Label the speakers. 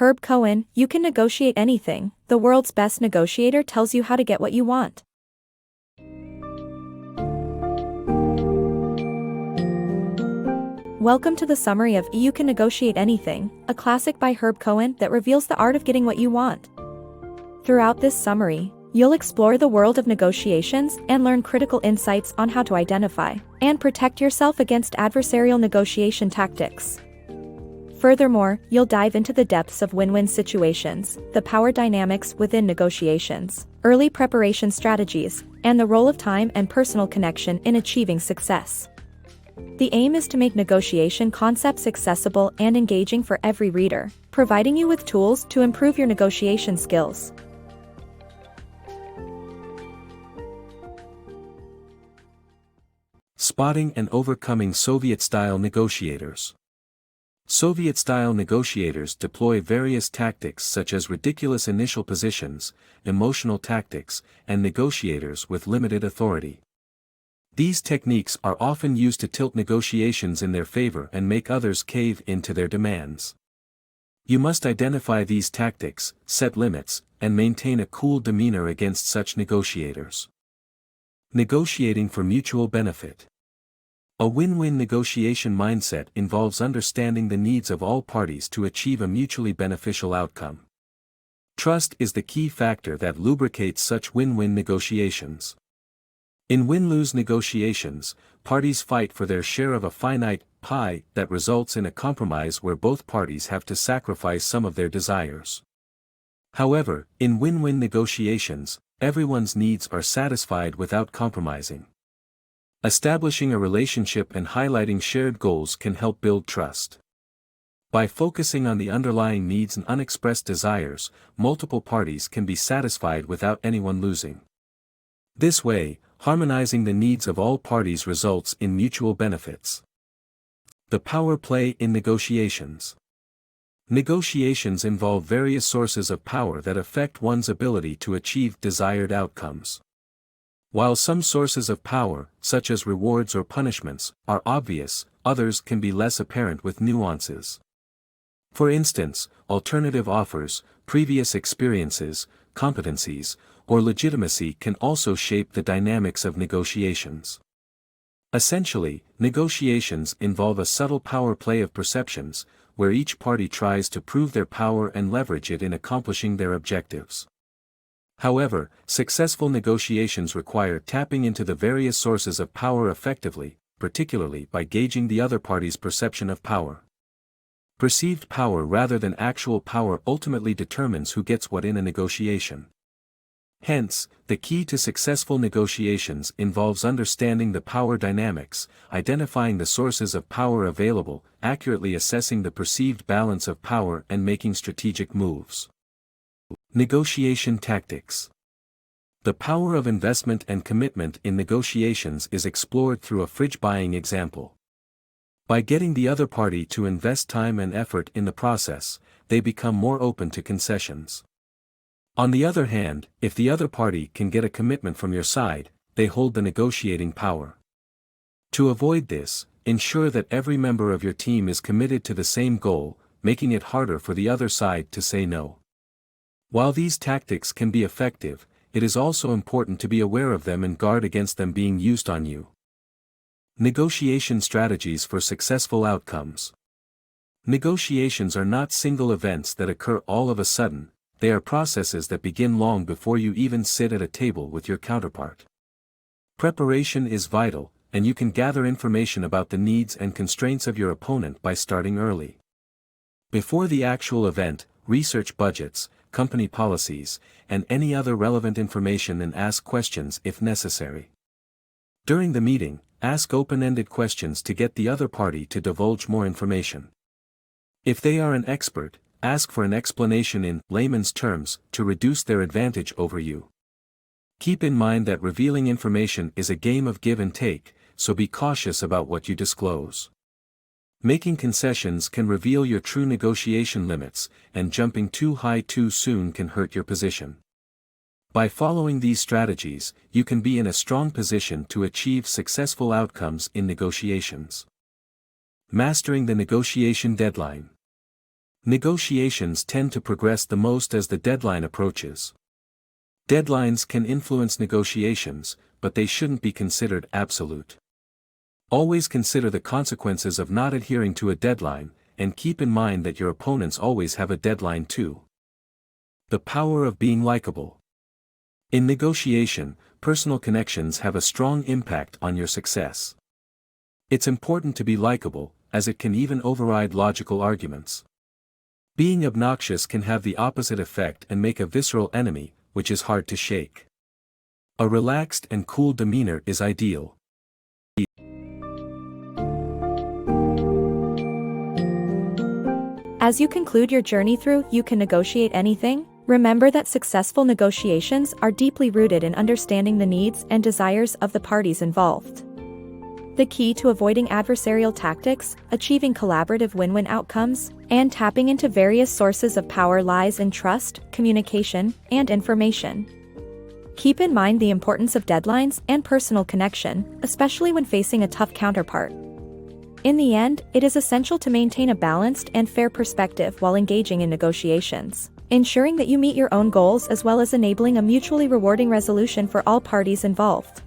Speaker 1: Herb Cohen, you can negotiate anything. The world's best negotiator tells you how to get what you want. Welcome to the summary of You Can Negotiate Anything, a classic by Herb Cohen that reveals the art of getting what you want. Throughout this summary, you'll explore the world of negotiations and learn critical insights on how to identify and protect yourself against adversarial negotiation tactics. Furthermore, you'll dive into the depths of win-win situations, the power dynamics within negotiations, early preparation strategies, and the role of time and personal connection in achieving success. The aim is to make negotiation concepts accessible and engaging for every reader, providing you with tools to improve your negotiation skills.
Speaker 2: Spotting and overcoming Soviet-style negotiators. Soviet-style negotiators deploy various tactics such as ridiculous initial positions, emotional tactics, and negotiators with limited authority. These techniques are often used to tilt negotiations in their favor and make others cave into their demands. You must identify these tactics, set limits, and maintain a cool demeanor against such negotiators. Negotiating for mutual benefit. A win-win negotiation mindset involves understanding the needs of all parties to achieve a mutually beneficial outcome. Trust is the key factor that lubricates such win-win negotiations. In win-lose negotiations, parties fight for their share of a finite pie that results in a compromise where both parties have to sacrifice some of their desires. However, in win-win negotiations, everyone's needs are satisfied without compromising. Establishing a relationship and highlighting shared goals can help build trust. By focusing on the underlying needs and unexpressed desires, multiple parties can be satisfied without anyone losing. This way, harmonizing the needs of all parties results in mutual benefits. The power play in negotiations. Negotiations involve various sources of power that affect one's ability to achieve desired outcomes. While some sources of power, such as rewards or punishments, are obvious, others can be less apparent with nuances. For instance, alternative offers, previous experiences, competencies, or legitimacy can also shape the dynamics of negotiations. Essentially, negotiations involve a subtle power play of perceptions, where each party tries to prove their power and leverage it in accomplishing their objectives. However, successful negotiations require tapping into the various sources of power effectively, particularly by gauging the other party's perception of power. Perceived power rather than actual power ultimately determines who gets what in a negotiation. Hence, the key to successful negotiations involves understanding the power dynamics, identifying the sources of power available, accurately assessing the perceived balance of power and making strategic moves. Negotiation tactics. The power of investment and commitment in negotiations is explored through a fridge buying example. By getting the other party to invest time and effort in the process, they become more open to concessions. On the other hand, if the other party can get a commitment from your side, they hold the negotiating power. To avoid this, ensure that every member of your team is committed to the same goal, making it harder for the other side to say no. While these tactics can be effective, it is also important to be aware of them and guard against them being used on you. Negotiation strategies for successful outcomes. Negotiations are not single events that occur all of a sudden, they are processes that begin long before you even sit at a table with your counterpart. Preparation is vital, and you can gather information about the needs and constraints of your opponent by starting early. Before the actual event, research budgets, company policies, and any other relevant information and ask questions if necessary. During the meeting, ask open-ended questions to get the other party to divulge more information. If they are an expert, ask for an explanation in layman's terms to reduce their advantage over you. Keep in mind that revealing information is a game of give and take, so be cautious about what you disclose. Making concessions can reveal your true negotiation limits, and jumping too high too soon can hurt your position. By following these strategies, you can be in a strong position to achieve successful outcomes in negotiations. Mastering the negotiation deadline. Negotiations tend to progress the most as the deadline approaches. Deadlines can influence negotiations, but they shouldn't be considered absolute. Always consider the consequences of not adhering to a deadline, and keep in mind that your opponents always have a deadline too. The power of being likable. In negotiation, personal connections have a strong impact on your success. It's important to be likable, as it can even override logical arguments. Being obnoxious can have the opposite effect and make a visceral enemy, which is hard to shake. A relaxed and cool demeanor is ideal.
Speaker 1: As you conclude your journey through You Can Negotiate Anything, remember that successful negotiations are deeply rooted in understanding the needs and desires of the parties involved. The key to avoiding adversarial tactics, achieving collaborative win-win outcomes, and tapping into various sources of power lies in trust, communication, and information. Keep in mind the importance of deadlines and personal connection, especially when facing a tough counterpart. In the end, it is essential to maintain a balanced and fair perspective while engaging in negotiations, ensuring that you meet your own goals as well as enabling a mutually rewarding resolution for all parties involved.